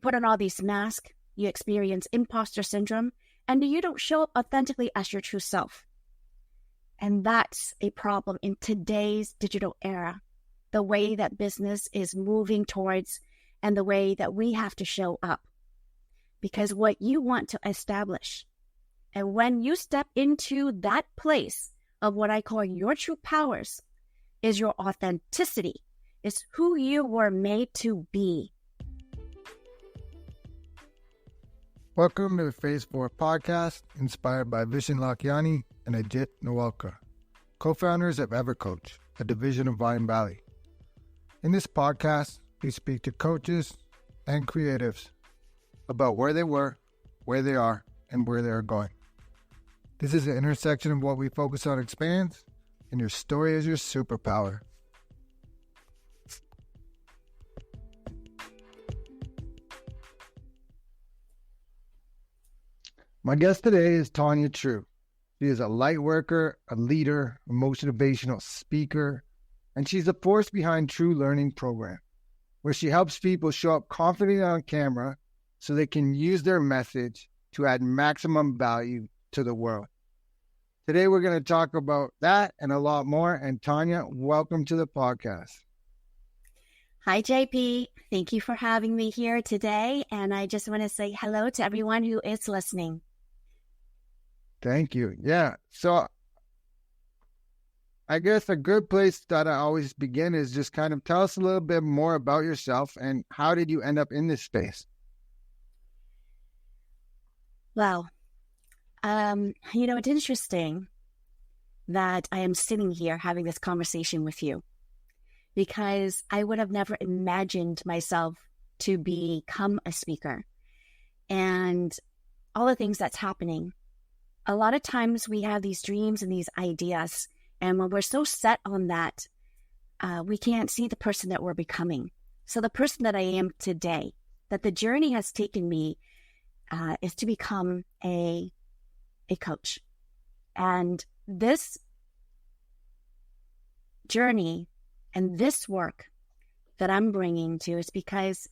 put on all these masks, you experience imposter syndrome, and you don't show up authentically as your true self. And that's a problem in today's digital era, the way that business is moving towards and the way that we have to show up. Because what you want to establish, and when you step into that place of what I call your true powers, is your authenticity, is who you were made to be. Welcome to the Phase 4 podcast, inspired by Vishen Lakiani and Ajit Nawalkar, co-founders of EverCoach, a division of Vine Valley. In this podcast, we speak to coaches and creatives about where they were, where they are, and where they are going. This is the intersection of what we focus on expands, and your story is your superpower. My guest today is Thania Trieu. She is a light worker, a leader, a motivational speaker, and she's the force behind True Learning Program, where she helps people show up confidently on camera so they can use their message to add maximum value to the world. Today, we're going to talk about that and a lot more. And Thania, welcome to the podcast. Hi, JP. Thank you for having me here today. And I just want to say hello to everyone who is listening. Thank you. Yeah. So I guess a good place that I always begin is just kind of tell us a little bit more about yourself and how did you end up in this space? Well, it's interesting that I am sitting here having this conversation with you because I would have never imagined myself to become a speaker and all the things that's happening. A lot of times we have these dreams and these ideas, and when we're so set on that, we can't see the person that we're becoming. So the person that I am today, that the journey has taken me, is to become a coach. And this journey and this work that I'm bringing to is because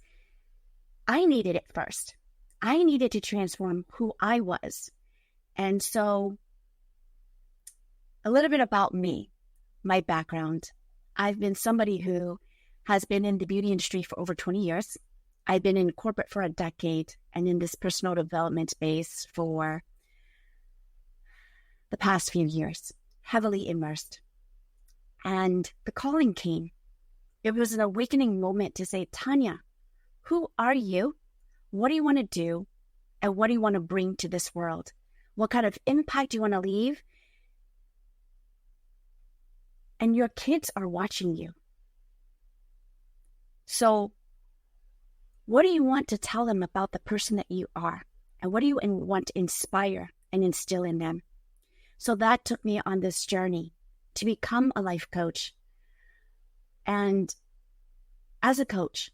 I needed it first. I needed to transform who I was. And so a little bit about me, my background. I've been somebody who has been in the beauty industry for over 20 years. I've been in corporate for a decade and in this personal development space for the past few years, heavily immersed. And the calling came. It was an awakening moment to say, Thania, who are you? What do you want to do? And what do you want to bring to this world? What kind of impact do you want to leave? And your kids are watching you. So what do you want to tell them about the person that you are? And what do you want to inspire and instill in them? So that took me on this journey to become a life coach. And as a coach,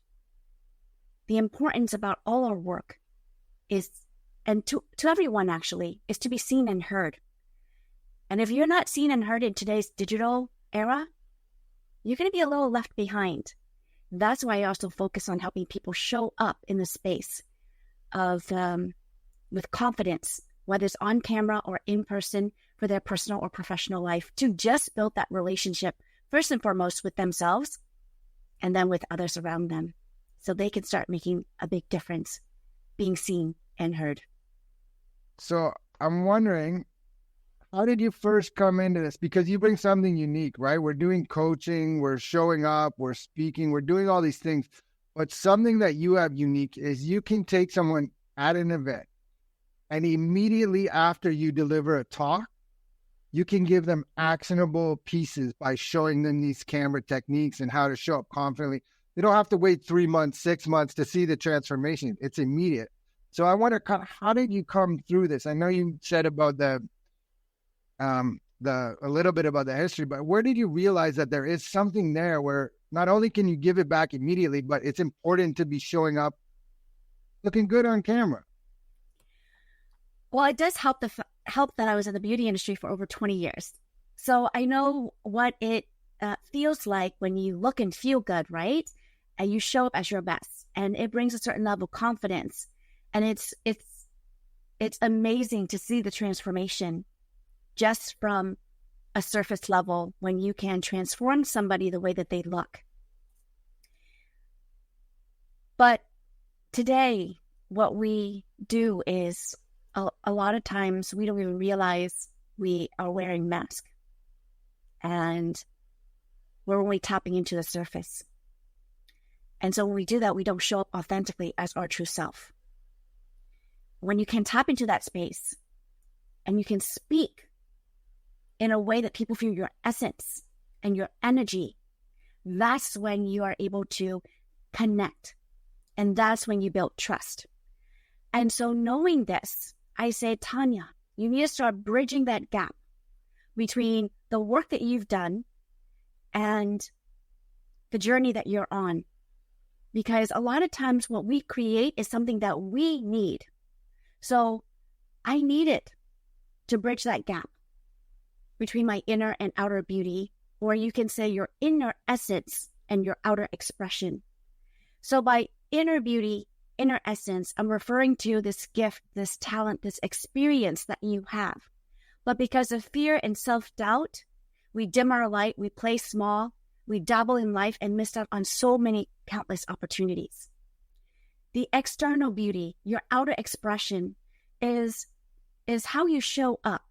the importance about all our work is, and to everyone actually, is to be seen and heard. And if you're not seen and heard in today's digital era, you're going to be a little left behind. That's why I also focus on helping people show up in the space of with confidence, whether it's on camera or in person for their personal or professional life, to just build that relationship first and foremost with themselves and then with others around them so they can start making a big difference, being seen and heard. So I'm wondering, how did you first come into this? Because you bring something unique, right? We're doing coaching, we're showing up, we're speaking, we're doing all these things. But something that you have unique is you can take someone at an event and immediately after you deliver a talk, you can give them actionable pieces by showing them these camera techniques and how to show up confidently. They don't have to wait 3 months, 6 months to see the transformation. It's immediate. So I wonder, how did you come through this? I know you said about a little bit about the history, but where did you realize that there is something there where not only can you give it back immediately, but it's important to be showing up looking good on camera? Well, it does help that I was in the beauty industry for over 20 years. So I know what it feels like when you look and feel good, right? and you show up as your best, and it brings a certain level of confidence. And it's amazing to see the transformation just from a surface level when you can transform somebody the way that they look. But today, what we do is a lot of times we don't even realize we are wearing masks, and we're only tapping into the surface. And so when we do that, we don't show up authentically as our true self. When you can tap into that space and you can speak in a way that people feel your essence and your energy, that's when you are able to connect. And that's when you build trust. And so knowing this, I say, Thania, you need to start bridging that gap between the work that you've done and the journey that you're on. Because a lot of times what we create is something that we need. So I needed to bridge that gap between my inner and outer beauty, or you can say your inner essence and your outer expression. So by inner beauty, inner essence, I'm referring to this gift, this talent, this experience that you have. But because of fear and self-doubt, we dim our light, we play small, we dabble in life and miss out on so many countless opportunities. The external beauty, your outer expression, is how you show up.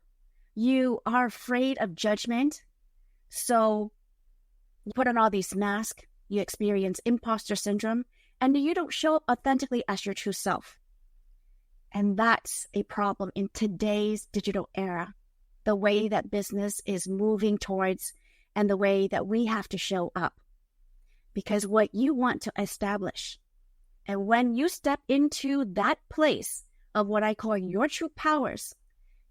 You are afraid of judgment, so you put on all these masks, you experience imposter syndrome, and you don't show up authentically as your true self. And that's a problem in today's digital era, the way that business is moving towards and the way that we have to show up. Because what you want to establish, and when you step into that place of what I call your true powers,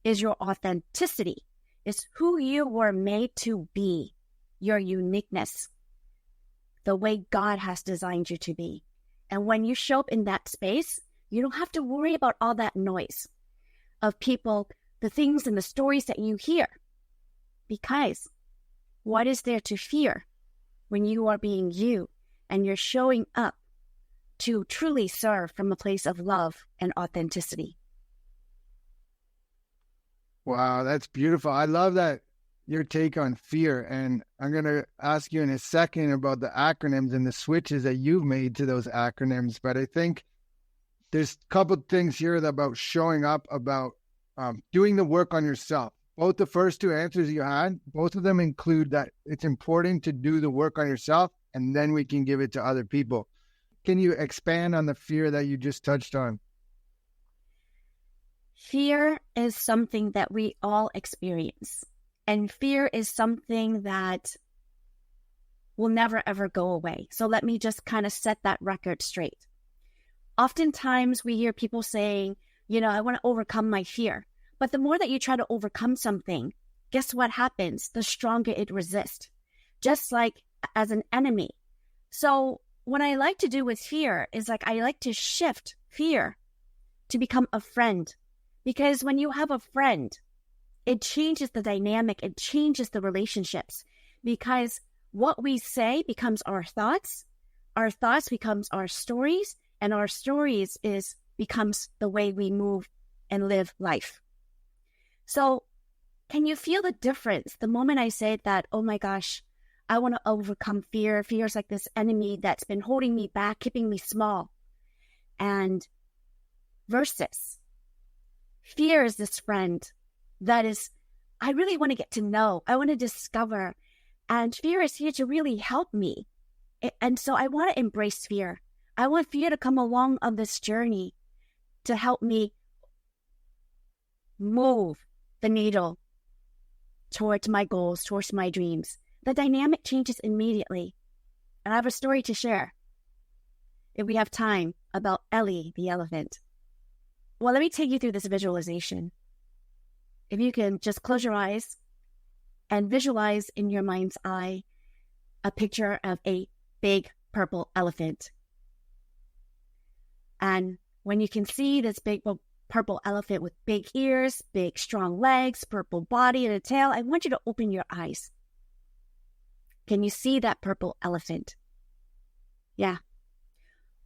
is your authenticity, is who you were made to be, your uniqueness, the way God has designed you to be. And when you show up in that space, you don't have to worry about all that noise of people, the things and the stories that you hear. Because what is there to fear when you are being you and you're showing up to truly serve from a place of love and authenticity? Wow, that's beautiful. I love that, your take on fear. And I'm going to ask you in a second about the acronyms and the switches that you've made to those acronyms. But I think there's a couple of things here about showing up, about doing the work on yourself. Both the first two answers you had, both of them include that it's important to do the work on yourself, and then we can give it to other people. Can you expand on the fear that you just touched on? Fear is something that we all experience. And fear is something that will never, ever go away. So let me just kind of set that record straight. Oftentimes we hear people saying, I want to overcome my fear. But the more that you try to overcome something, guess what happens? The stronger it resists, just like as an enemy. So what I like to do with fear is I like to shift fear to become a friend. Because when you have a friend, it changes the dynamic, it changes the relationships. Because what we say becomes our thoughts becomes our stories, and our stories becomes the way we move and live life. So can you feel the difference the moment I say that, oh my gosh, I want to overcome fear. Fear is like this enemy that's been holding me back, keeping me small. And versus fear is this friend that is, I really want to get to know, I want to discover. And fear is here to really help me. And so I want to embrace fear. I want fear to come along on this journey to help me move the needle towards my goals, towards my dreams. The dynamic changes immediately. And I have a story to share, if we have time, about Ellie the elephant. Well, let me take you through this visualization. If you can just close your eyes and visualize in your mind's eye a picture of a big purple elephant. And when you can see this big purple elephant with big ears, big strong legs, purple body and a tail, I want you to open your eyes. Can you see that purple elephant? Yeah.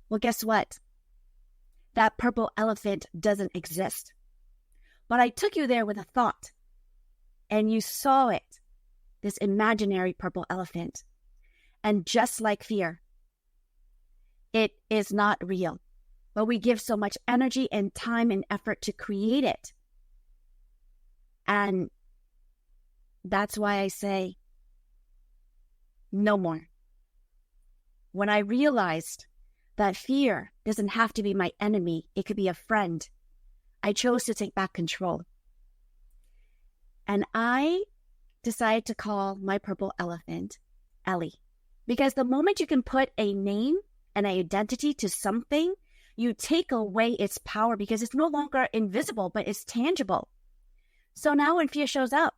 Well, guess what? That purple elephant doesn't exist. But I took you there with a thought, and you saw it, this imaginary purple elephant. And just like fear, it is not real. But we give so much energy and time and effort to create it. And that's why I say, no more. When I realized that fear doesn't have to be my enemy, it could be a friend, I chose to take back control. And I decided to call my purple elephant Ellie. Because the moment you can put a name and an identity to something, you take away its power because it's no longer invisible, but it's tangible. So now when fear shows up,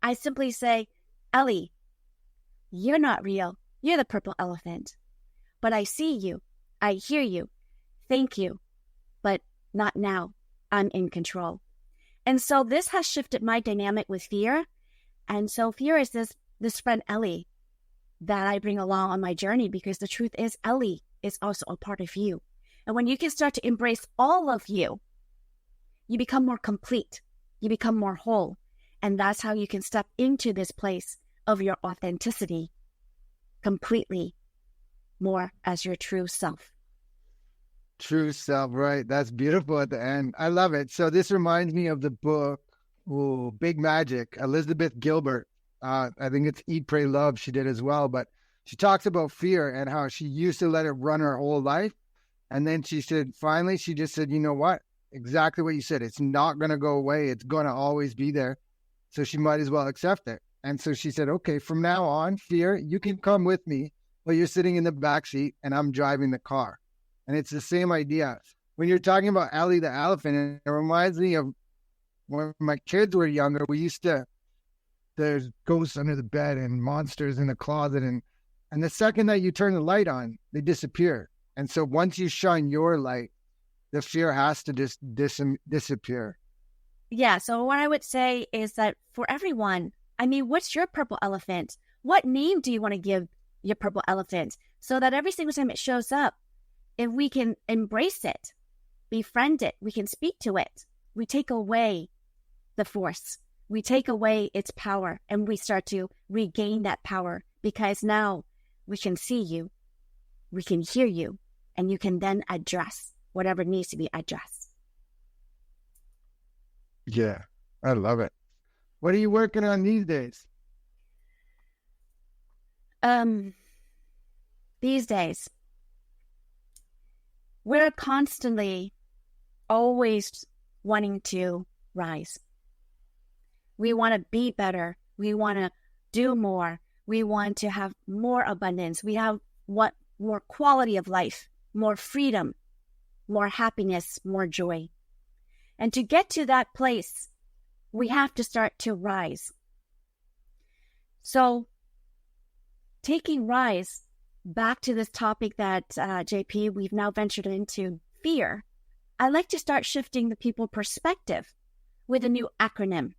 I simply say, Ellie, you're not real. You're the purple elephant. But I see you. I hear you. Thank you. But not now. I'm in control. And so this has shifted my dynamic with fear. And so fear is this friend Ellie that I bring along on my journey, because the truth is Ellie is also a part of you. And when you can start to embrace all of you, you become more complete. You become more whole. And that's how you can step into this place of your authenticity completely, more as your true self. True self, right? That's beautiful at the end. I love it. So this reminds me of the book, Big Magic, Elizabeth Gilbert. I think it's Eat, Pray, Love she did as well. But she talks about fear and how she used to let it run her whole life. And then she said, finally, she just said, you know what? Exactly what you said. It's not going to go away. It's going to always be there. So she might as well accept it. And so she said, okay, from now on, fear, you can come with me, but you're sitting in the back seat and I'm driving the car. And it's the same idea. When you're talking about Ellie the elephant, it reminds me of when my kids were younger, there's ghosts under the bed and monsters in the closet. And the second that you turn the light on, they disappear. And so once you shine your light, the fear has to just disappear. Yeah, so what I would say is that for everyone, I mean, what's your purple elephant? What name do you want to give your purple elephant? So that every single time it shows up, if we can embrace it, befriend it, we can speak to it, we take away the force, we take away its power, and we start to regain that power, because now we can see you, we can hear you, and you can then address whatever needs to be addressed. Yeah, I love it. What are you working on these days? These days, we're constantly always wanting to rise. We want to be better. We want to do more. We want to have more abundance. We have more quality of life, more freedom, more happiness, more joy. And to get to that place, we have to start to rise. So taking rise back to this topic that, JP, we've now ventured into, fear, I like to start shifting the people perspective with a new acronym.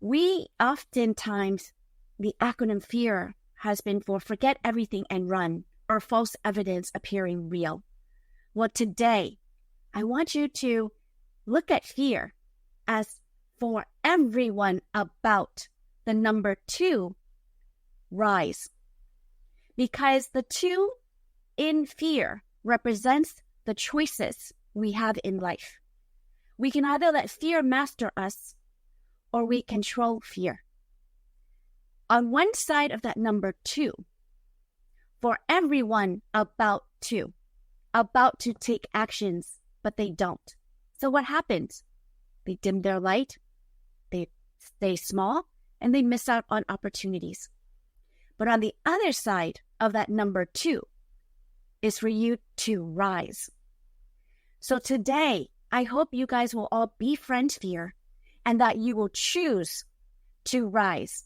We oftentimes, the acronym FEAR has been for forget everything and run, or false evidence appearing real. Well, today, I want you to look at fear as for everyone about the number 2, rise. Because the 2 in fear represents the choices we have in life. We can either let fear master us, or we control fear. On one side of that number 2, for everyone about to take actions, but they don't. So what happens? They dim their light, they stay small, and they miss out on opportunities. But on the other side of that number 2 is for you to rise. So today, I hope you guys will all befriend fear and that you will choose to rise.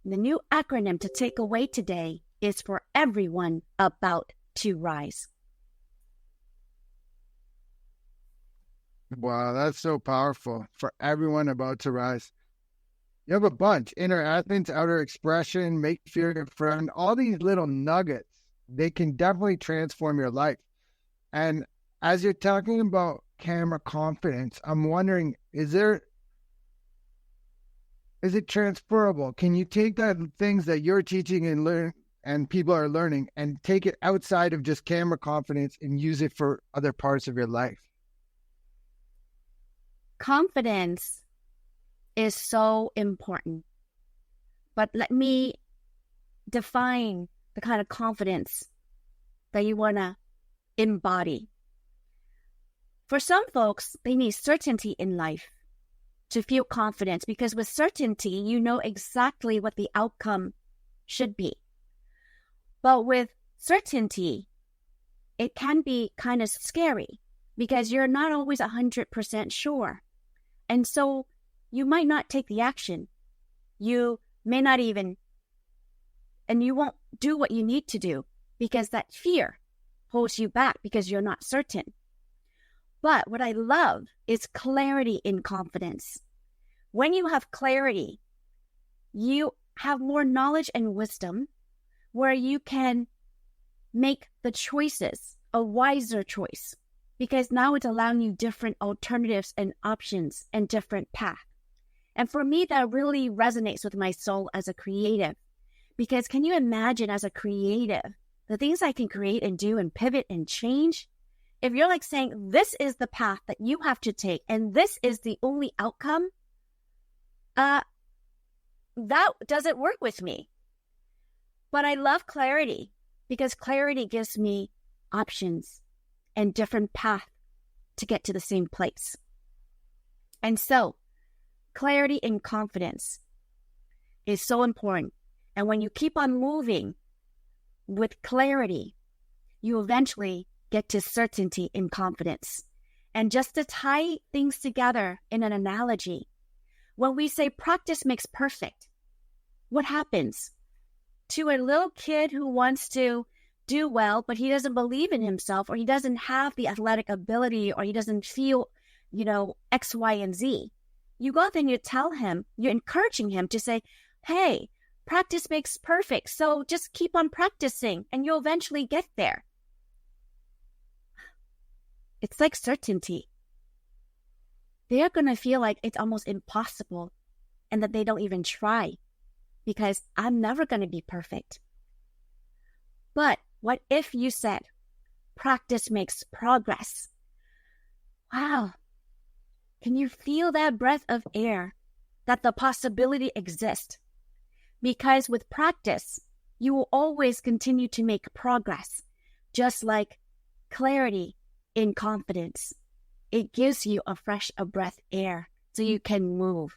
The new acronym to take away today is for everyone about to rise. Wow, that's so powerful. For everyone about to rise. You have a bunch. Inner essence, outer expression, make fear your friend. All these little nuggets they can definitely transform your life. And as you're talking about camera confidence, I'm wondering, is it transferable? Can you take that things that you're teaching and learn and people are learning and take it outside of just camera confidence and use it for other parts of your life? Confidence is so important. But let me define the kind of confidence that you want to embody. For some folks, they need certainty in life to feel confident, because with certainty, you know exactly what the outcome should be. But with certainty, it can be kind of scary because you're not always 100% sure. And so you might not take the action. You may not even, and you won't do what you need to do because that fear holds you back because you're not certain. But what I love is clarity in confidence. When you have clarity, you have more knowledge and wisdom where you can make the choices, a wiser choice, because now it's allowing you different alternatives and options and different paths. And for me, that really resonates with my soul as a creative, because can you imagine as a creative, the things I can create and do and pivot and change? If you're like saying, this is the path that you have to take and this is the only outcome, that doesn't work with me. But I love clarity because clarity gives me options and different paths to get to the same place. And so clarity and confidence is so important. And when you keep on moving with clarity, you eventually get to certainty and confidence. And just to tie things together in an analogy, when we say practice makes perfect, what happens to a little kid who wants to do well, but he doesn't believe in himself, or he doesn't have the athletic ability, or he doesn't feel, X, Y, and Z? You go out there and you tell him, you're encouraging him to say, hey, practice makes perfect. So just keep on practicing and you'll eventually get there. It's like certainty. They're going to feel like it's almost impossible and that they don't even try because I'm never going to be perfect. But what if you said, practice makes progress? Wow. Can you feel that breath of air, that the possibility exists? Because with practice, you will always continue to make progress, just like clarity in confidence. It gives you a fresh breath air so you can move.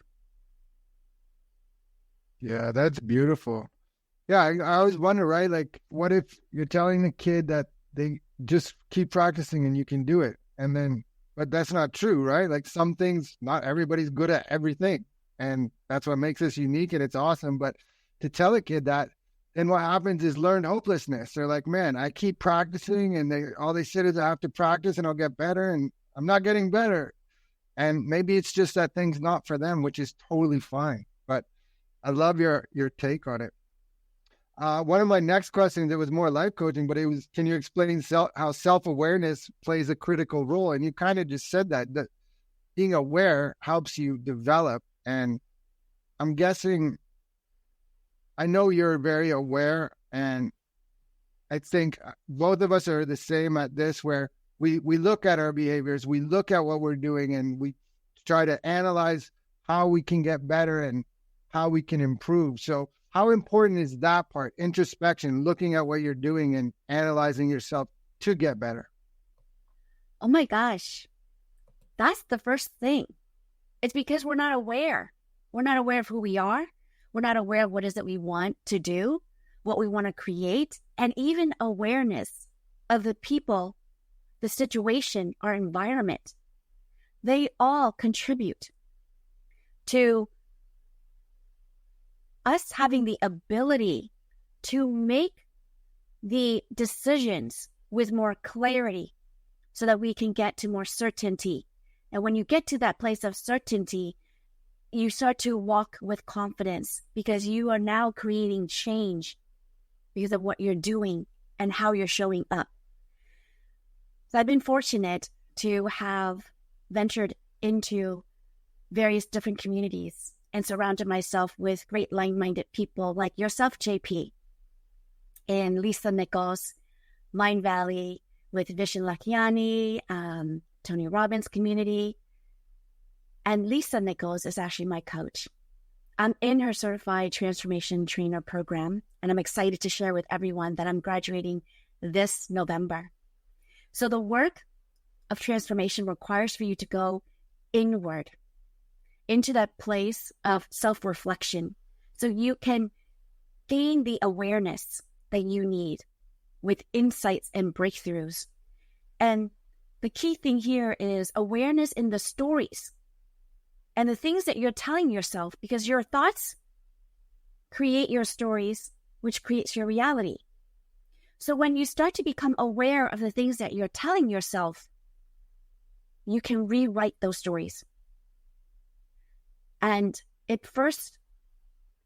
Yeah, that's beautiful. Yeah, I always wonder, right? Like, what if you're telling the kid that they just keep practicing and you can do it? But that's not true, right? Like some things, not everybody's good at everything. And that's what makes us unique and it's awesome. But to tell a kid that, then what happens is learned hopelessness. They're like, man, I keep practicing and all they said is I have to practice and I'll get better and I'm not getting better. And maybe it's just that thing's not for them, which is totally fine. But I love your take on it. One of my next questions, it was more life coaching, but it was, can you explain how self-awareness plays a critical role? And you kind of just said that being aware helps you develop. And I'm guessing, I know you're very aware, and I think both of us are the same at this, where we look at our behaviors, we look at what we're doing, and we try to analyze how we can get better and how we can improve. So how important is that part, introspection, looking at what you're doing and analyzing yourself to get better? Oh my gosh, that's the first thing. It's because we're not aware. We're not aware of who we are. We're not aware of what it is that we want to do, what we want to create, and even awareness of the people, the situation, our environment. They all contribute to us having the ability to make the decisions with more clarity so that we can get to more certainty. And when you get to that place of certainty, you start to walk with confidence because you are now creating change because of what you're doing. and how you're showing up. So I've been fortunate to have ventured into various different communities and surrounded myself with great like-minded people like yourself, JP, and Lisa Nichols, Mind Valley, with Vishen Lakhiani, Tony Robbins community. And Lisa Nichols is actually my coach. I'm in her certified transformation trainer program, and I'm excited to share with everyone that I'm graduating this November. So the work of transformation requires for you to go inward, into that place of self-reflection, so you can gain the awareness that you need with insights and breakthroughs. And the key thing here is awareness in the stories and the things that you're telling yourself, because your thoughts create your stories, which creates your reality. So when you start to become aware of the things that you're telling yourself, you can rewrite those stories. And it first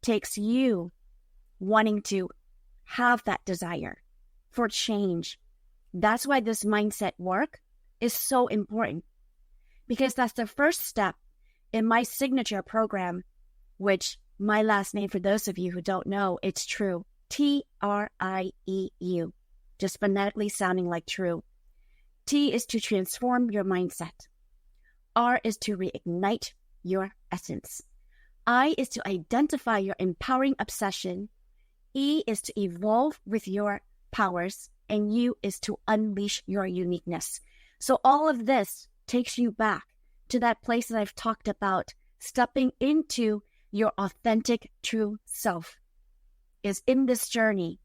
takes you wanting to have that desire for change. That's why this mindset work is so important, because that's the first step in my signature program, which my last name, for those of you who don't know, it's Trieu, Trieu, just phonetically sounding like true. T is to transform your mindset. R is to reignite your essence. I is to identify your empowering obsession. E is to evolve with your powers. And U is to unleash your uniqueness. So all of this takes you back to that place that I've talked about, stepping into your authentic, true self, is in this journey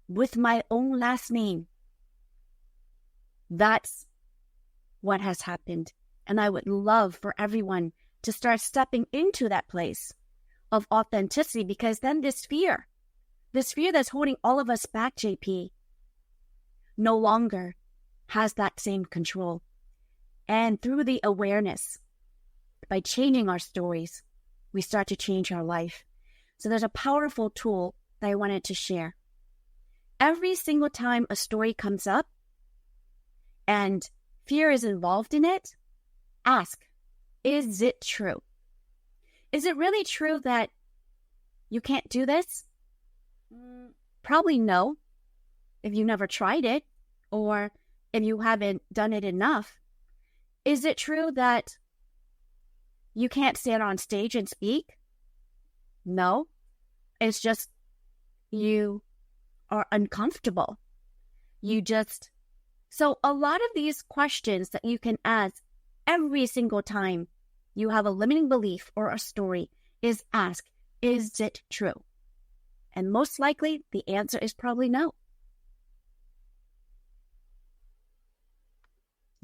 with my own last name. That's what has happened. And I would love for everyone to start stepping into that place of authenticity, because then this fear that's holding all of us back, JP, no longer has that same control. And through the awareness, by changing our stories, we start to change our life. So there's a powerful tool that I wanted to share. Every single time a story comes up and fear is involved in it, ask, is it true? Is it really true that you can't do this? Probably no, if you never tried it, or if you haven't done it enough. Is it true that you can't stand on stage and speak? No, it's just you are uncomfortable. So a lot of these questions that you can ask every single time you have a limiting belief or a story is ask, is it true? And most likely the answer is probably no.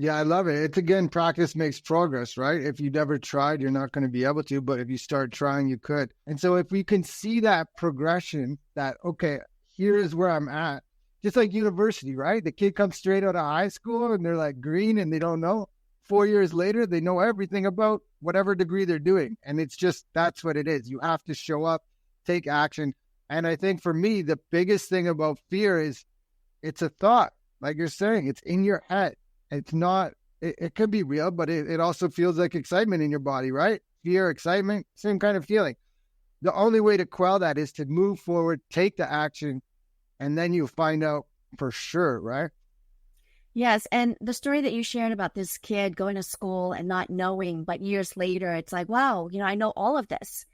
Yeah, I love it. It's, again, practice makes progress, right? If you never tried, you're not going to be able to, but if you start trying, you could. And so if we can see that progression, that, okay, here is where I'm at, just like university, right? The kid comes straight out of high school and they're like green and they don't know. 4 years later, they know everything about whatever degree they're doing. And it's just, that's what it is. You have to show up, take action. And I think for me, the biggest thing about fear is it's a thought. Like you're saying, it's in your head. It's not, it could be real, but it also feels like excitement in your body, right? Fear, excitement, same kind of feeling. The only way to quell that is to move forward, take the action, and then you find out for sure, right? Yes, and the story that you shared about this kid going to school and not knowing, but years later, it's like, wow, I know all of this.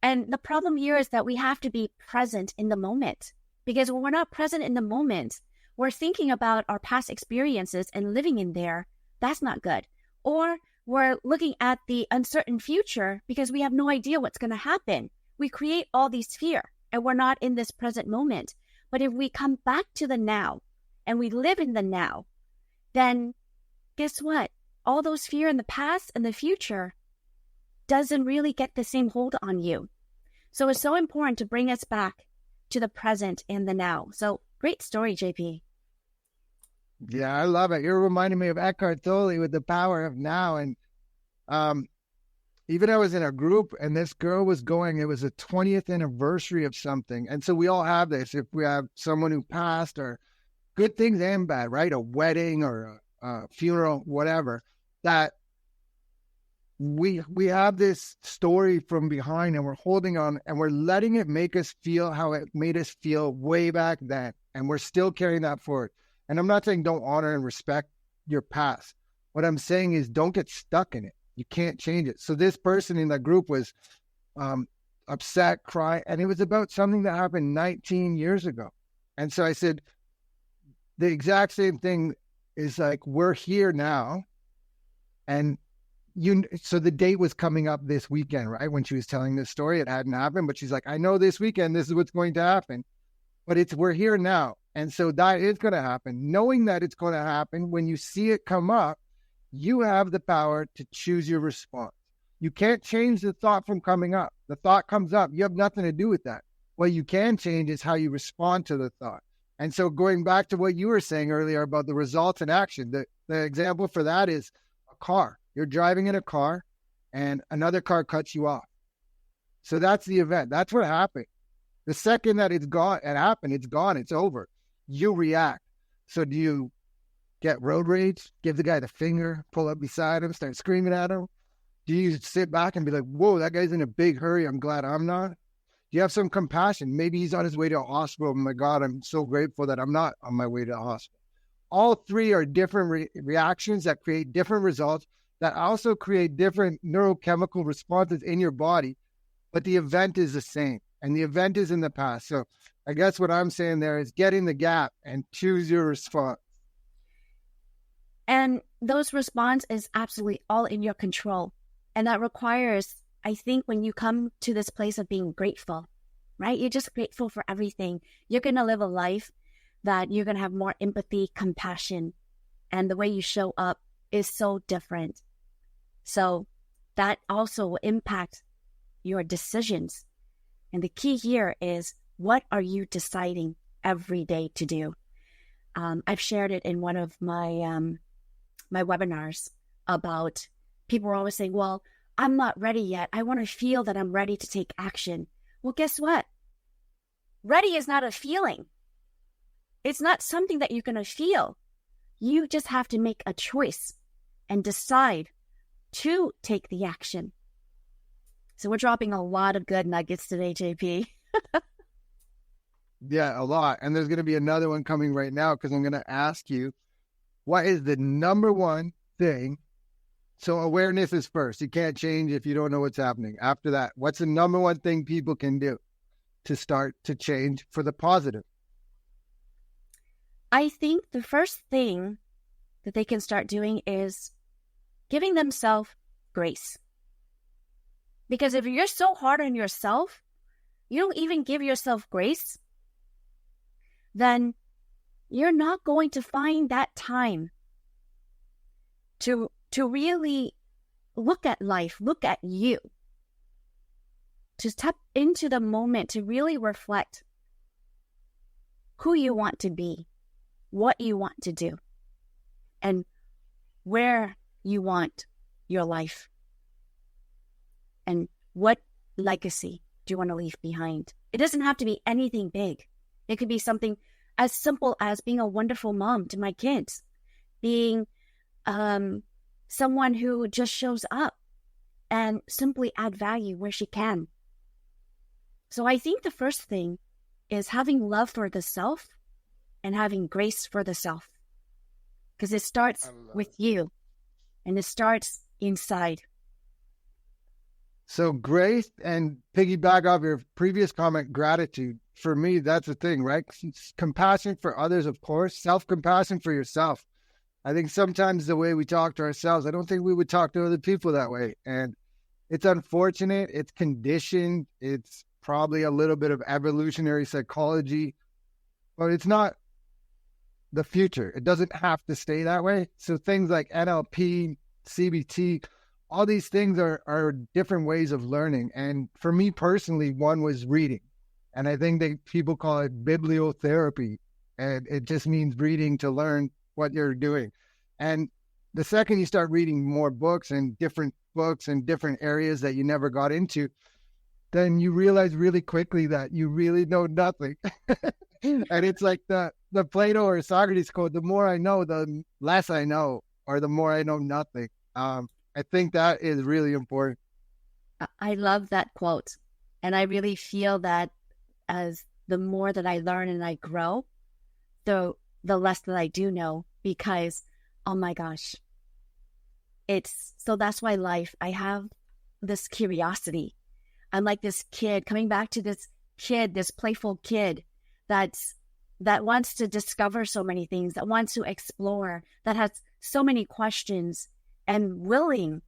And the problem here is that we have to be present in the moment, because when we're not present in the moment, we're thinking about our past experiences and living in there. That's not good. Or we're looking at the uncertain future because we have no idea what's going to happen. We create all these fear and we're not in this present moment. But if we come back to the now and we live in the now, then guess what? All those fear in the past and the future doesn't really get the same hold on you. So it's so important to bring us back to the present and the now. So great story, JP. Yeah, I love it. You're reminding me of Eckhart Tolle with the power of now. And even I was in a group and this girl was going, it was the 20th anniversary of something. And so we all have this. If we have someone who passed, or good things and bad, right? A wedding or a funeral, whatever, that we have this story from behind, and we're holding on and we're letting it make us feel how it made us feel way back then. And we're still carrying that forward. And I'm not saying don't honor and respect your past. What I'm saying is don't get stuck in it. You can't change it. So this person in that group was upset, crying, and it was about something that happened 19 years ago. And so I said, the exact same thing is like, we're here now. And so the date was coming up this weekend, right? When she was telling this story, it hadn't happened, but she's like, I know this weekend, this is what's going to happen, but we're here now. And so that is going to happen. Knowing that it's going to happen, when you see it come up, you have the power to choose your response. You can't change the thought from coming up. The thought comes up. You have nothing to do with that. What you can change is how you respond to the thought. And so going back to what you were saying earlier about the results in action, the example for that is a car. You're driving in a car and another car cuts you off. So that's the event. That's what happened. The second that it's gone, it happened, it's gone, it's over. You react. So do you get road rage, give the guy the finger, pull up beside him, start screaming at him? Do you sit back and be like, whoa, that guy's in a big hurry, I'm glad I'm not? Do you have some compassion? Maybe he's on his way to a hospital. Oh my God, I'm so grateful that I'm not on my way to a hospital. All three are different reactions that create different results, that also create different neurochemical responses in your body, but the event is the same, and the event is in the past. So I guess what I'm saying there is get in the gap and choose your response. And those response is absolutely all in your control. And that requires, I think, when you come to this place of being grateful, right? You're just grateful for everything. You're going to live a life that you're going to have more empathy, compassion, and the way you show up is so different. So that also will impact your decisions. And the key here is, what are you deciding every day to do? I've shared it in one of my my webinars about people are always saying, well, I'm not ready yet. I want to feel that I'm ready to take action. Well, guess what? Ready is not a feeling. It's not something that you're going to feel. You just have to make a choice and decide to take the action. So we're dropping a lot of good nuggets today, JP. Yeah, a lot. And there's going to be another one coming right now, because I'm going to ask you, what is the number one thing? So awareness is first. You can't change if you don't know what's happening. After that, what's the number one thing people can do to start to change for the positive? I think the first thing that they can start doing is giving themselves grace. Because if you're so hard on yourself, you don't even give yourself grace, then you're not going to find that time to really look at life, look at you, to step into the moment, to really reflect who you want to be, what you want to do, and where you want your life, and what legacy do you want to leave behind. It doesn't have to be anything big. It could be something as simple as being a wonderful mom to my kids, being someone who just shows up and simply add value where she can. So I think the first thing is having love for the self and having grace for the self, because it starts with you and it starts inside. So grace, and piggyback off your previous comment, gratitude. For me, that's the thing, right? Compassion for others, of course, self-compassion for yourself. I think sometimes the way we talk to ourselves, I don't think we would talk to other people that way. And it's unfortunate. It's conditioned. It's probably a little bit of evolutionary psychology, but it's not the future. It doesn't have to stay that way. So things like NLP, CBT, all these things are different ways of learning. And for me personally, one was reading. And I think people call it bibliotherapy. And it just means reading to learn what you're doing. And the second you start reading more books and different books and different areas that you never got into, then you realize really quickly that you really know nothing. And it's like the Plato or Socrates quote, the more I know, the less I know, or the more I know nothing. I think that is really important. I love that quote. And I really feel that as the more that I learn and I grow, the less that I do know, because, oh my gosh, so that's why I have this curiosity. I'm like this kid, coming back to this kid, this playful kid that wants to discover so many things, that wants to explore, that has so many questions and willing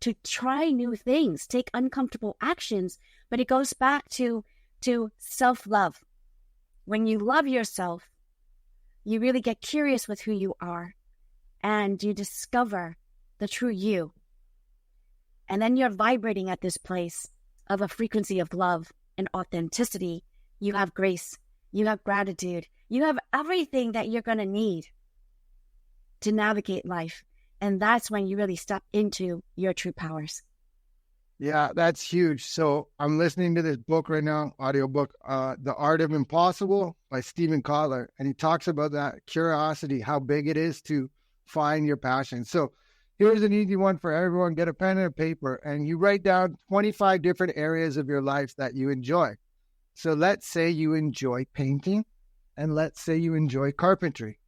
to try new things, take uncomfortable actions. But it goes back to self-love. When you love yourself, you really get curious with who you are, and you discover the true you. And then you're vibrating at this place of a frequency of love and authenticity. You have grace, you have gratitude, you have everything that you're going to need to navigate life. And that's when you really step into your true powers. Yeah, that's huge. So I'm listening to this book right now, audiobook, The Art of Impossible by Stephen Kotler. And he talks about that curiosity, how big it is to find your passion. So here's an easy one for everyone. Get a pen and a paper, and you write down 25 different areas of your life that you enjoy. So let's say you enjoy painting, and let's say you enjoy carpentry.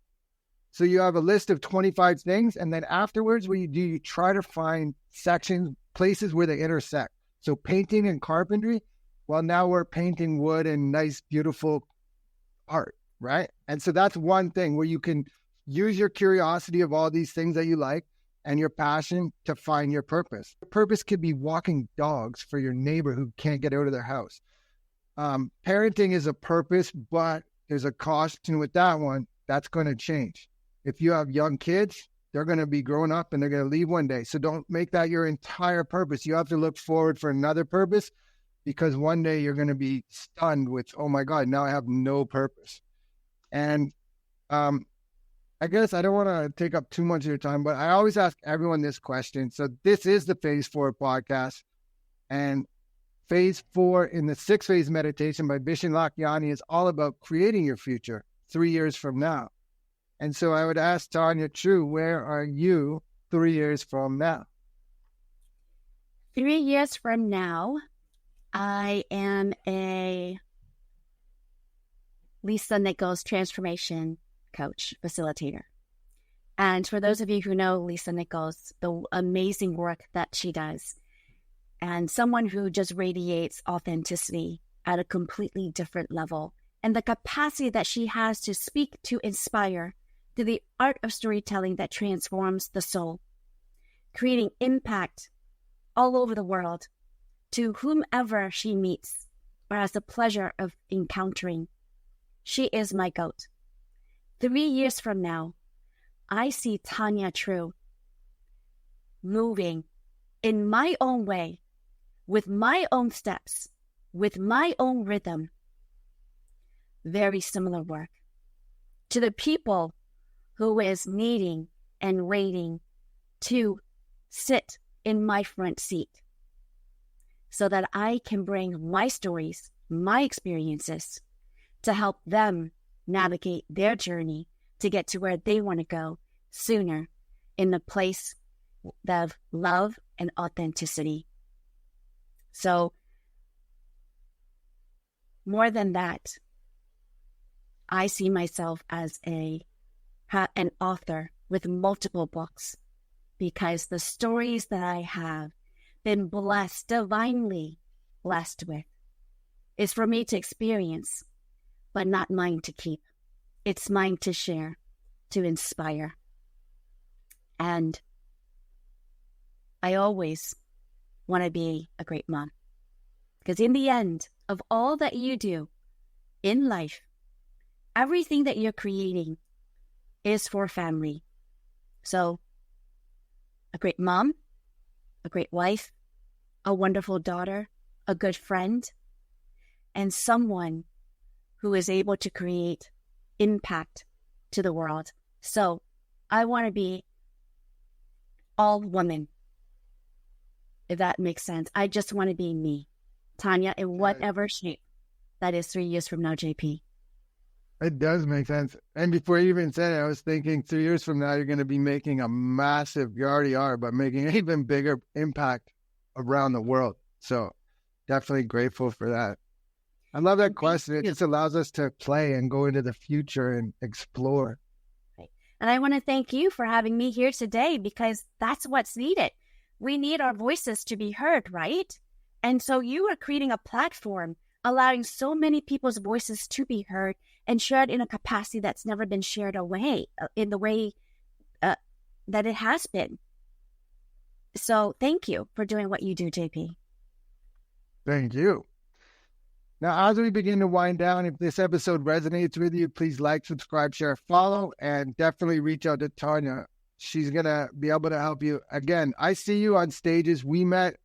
So you have a list of 25 things, and then afterwards, what you do, you try to find sections, places where they intersect. So painting and carpentry, well, now we're painting wood and nice, beautiful art, right? And so that's one thing where you can use your curiosity of all these things that you like and your passion to find your purpose. Your purpose could be walking dogs for your neighbor who can't get out of their house. Parenting is a purpose, but there's a caution with that one. That's going to change. If you have young kids, they're going to be grown up and they're going to leave one day. So don't make that your entire purpose. You have to look forward for another purpose, because one day you're going to be stunned with, oh my God, now I have no purpose. And I guess I don't want to take up too much of your time, but I always ask everyone this question. So this is the Phase 4 podcast. And Phase 4 in the 6-phase meditation by Vishen Lakhiani is all about creating your future 3 years from now. And so I would ask Thania Trieu, where are you 3 years from now? 3 years from now, I am a Lisa Nichols transformation coach, facilitator. And for those of you who know Lisa Nichols, the amazing work that she does, and someone who just radiates authenticity at a completely different level, and the capacity that she has to speak to inspire, to the art of storytelling that transforms the soul, creating impact all over the world to whomever she meets or has the pleasure of encountering. She is my GOAT. 3 years from now, I see Thania Trieu moving in my own way, with my own steps, with my own rhythm. Very similar work to the people who is needing and waiting to sit in my front seat so that I can bring my stories, my experiences to help them navigate their journey to get to where they want to go sooner, in the place of love and authenticity. So more than that, I see myself as an author with multiple books, because the stories that I have been blessed, divinely blessed with, is for me to experience, but not mine to keep. It's mine to share, to inspire. And I always want to be a great mom, because in the end of all that you do in life, everything that you're creating is for family. So a great mom, a great wife, a wonderful daughter, a good friend, and someone who is able to create impact to the world. So I want to be all woman, if that makes sense. I just want to be me, Thania, in whatever shape that is 3 years from now, JP. It does make sense. And before you even said it, I was thinking 3 years from now, you're going to be making a massive, you already are, but making an even bigger impact around the world. So definitely grateful for that. I love that question. It just allows us to play and go into the future and explore. And I want to thank you for having me here today, because that's what's needed. We need our voices to be heard, right? And so you are creating a platform allowing so many people's voices to be heard and shared in a capacity that's never been shared away in the way that it has been. So thank you for doing what you do, JP. Thank you. Now, as we begin to wind down, if this episode resonates with you, please like, subscribe, share, follow, and definitely reach out to Thania. She's going to be able to help you. Again, I see you on stages. We met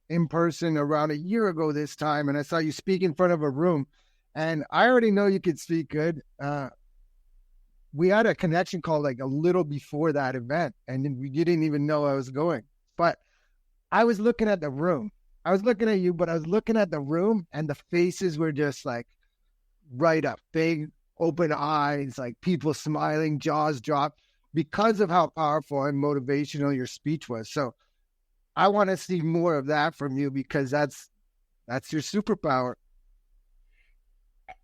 in person around a year ago this time, and I saw you speak in front of a room, and I already know you could speak good. We had a connection call like a little before that event, and you didn't even know I was going. But I was looking at the room. I was looking at you, but I was looking at the room, and the faces were just like right up, big, open eyes, like people smiling, jaws dropped, because of how powerful and motivational your speech was. So I want to see more of that from you, because that's your superpower.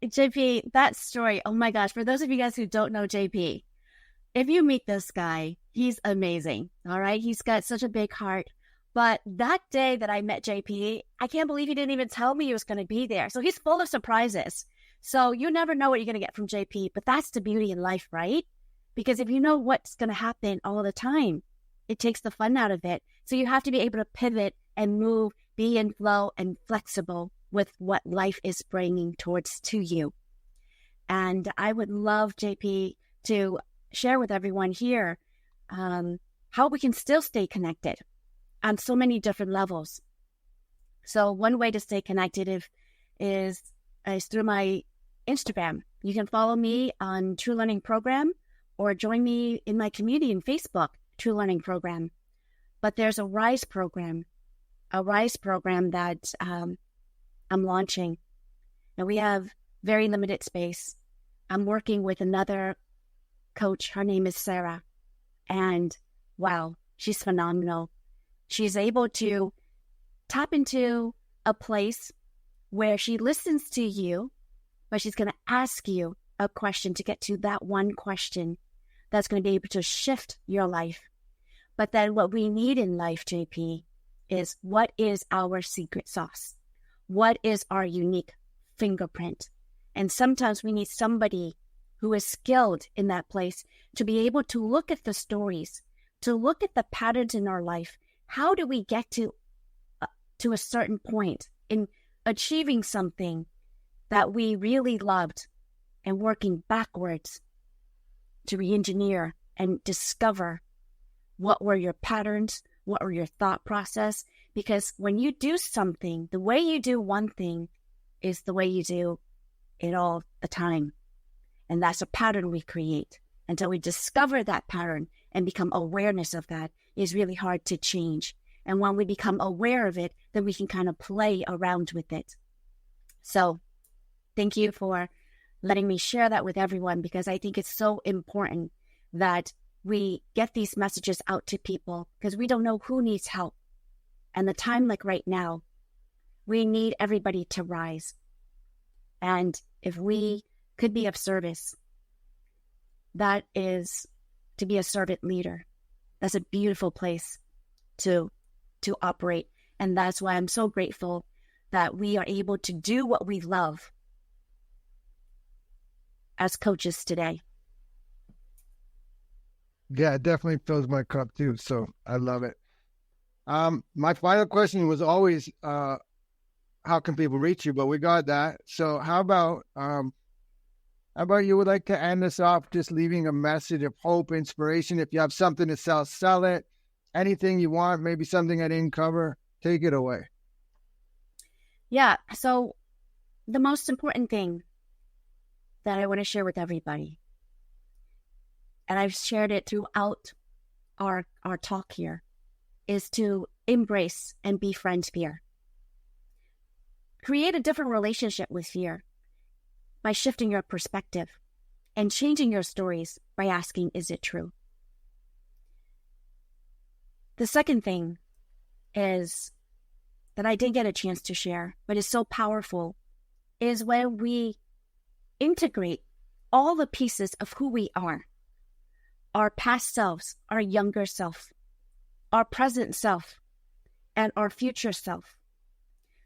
JP, that story, oh my gosh, for those of you guys who don't know JP, if you meet this guy, he's amazing, all right? He's got such a big heart. But that day that I met JP, I can't believe he didn't even tell me he was going to be there. So he's full of surprises. So you never know what you're going to get from JP, but that's the beauty in life, right? Because if you know what's going to happen all the time, it takes the fun out of it. So you have to be able to pivot and move, be in flow and flexible with what life is bringing towards to you. And I would love, JP, to share with everyone here how we can still stay connected on so many different levels. So one way to stay connected is through my Instagram. You can follow me on True Learning Program, or join me in my community in Facebook, True Learning Program. But there's a Rise program that I'm launching. Now we have very limited space. I'm working with another coach. Her name is Sarah. And wow, she's phenomenal. She's able to tap into a place where she listens to you, but she's going to ask you a question to get to that one question that's going to be able to shift your life. But then what we need in life, JP, is what is our secret sauce? What is our unique fingerprint? And sometimes we need somebody who is skilled in that place to be able to look at the stories, to look at the patterns in our life. How do we get to a certain point in achieving something that we really loved, and working backwards to re-engineer and discover what were your patterns, what were your thought process? Because when you do something, the way you do one thing is the way you do it all the time. And that's a pattern we create. Until we discover that pattern and become awareness of that, is really hard to change. And when we become aware of it, then we can kind of play around with it. So thank you for letting me share that with everyone, because I think it's so important that we get these messages out to people, because we don't know who needs help. And the time like right now, we need everybody to rise. And if we could be of service, that is to be a servant leader. That's a beautiful place to operate. And that's why I'm so grateful that we are able to do what we love as coaches today. Yeah, it definitely fills my cup too. So I love it. My final question was always, how can people reach you? But we got that. So how about you would like to end us off just leaving a message of hope, inspiration? If you have something to sell it. Anything you want, maybe something I didn't cover, take it away. Yeah. So the most important thing that I want to share with everybody, and I've shared it throughout our talk here, is to embrace and befriend fear. Create a different relationship with fear by shifting your perspective and changing your stories by asking, is it true? The second thing is that I didn't get a chance to share, but is so powerful, is when we integrate all the pieces of who we are, our past selves, our younger self, our present self, and our future self.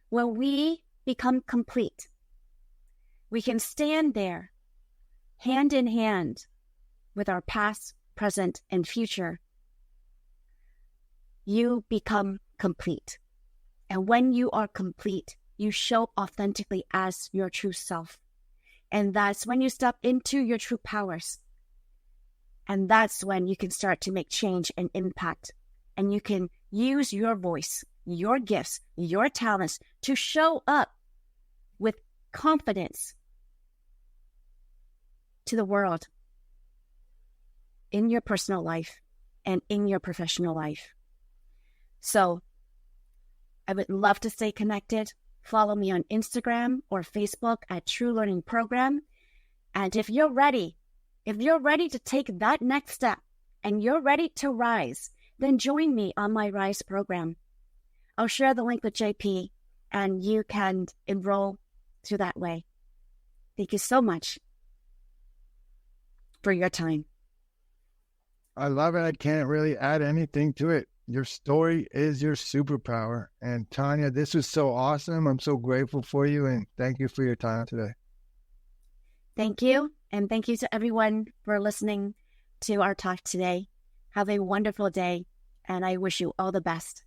When we become complete, we can stand there hand in hand with our past, present, and future. You become complete. And when you are complete, you show authentically as your true self. And that's when you step into your true powers. And that's when you can start to make change and impact. And you can use your voice, your gifts, your talents to show up with confidence to the world in your personal life and in your professional life. So I would love to stay connected. Follow me on Instagram or Facebook at True Learning Program. And if you're ready to take that next step and you're ready to rise, then join me on my Rise program. I'll share the link with JP and you can enroll through that way. Thank you so much for your time. I love it. I can't really add anything to it. Your story is your superpower. And Thania, this was so awesome. I'm so grateful for you and thank you for your time today. Thank you. And thank you to everyone for listening to our talk today. Have a wonderful day and I wish you all the best.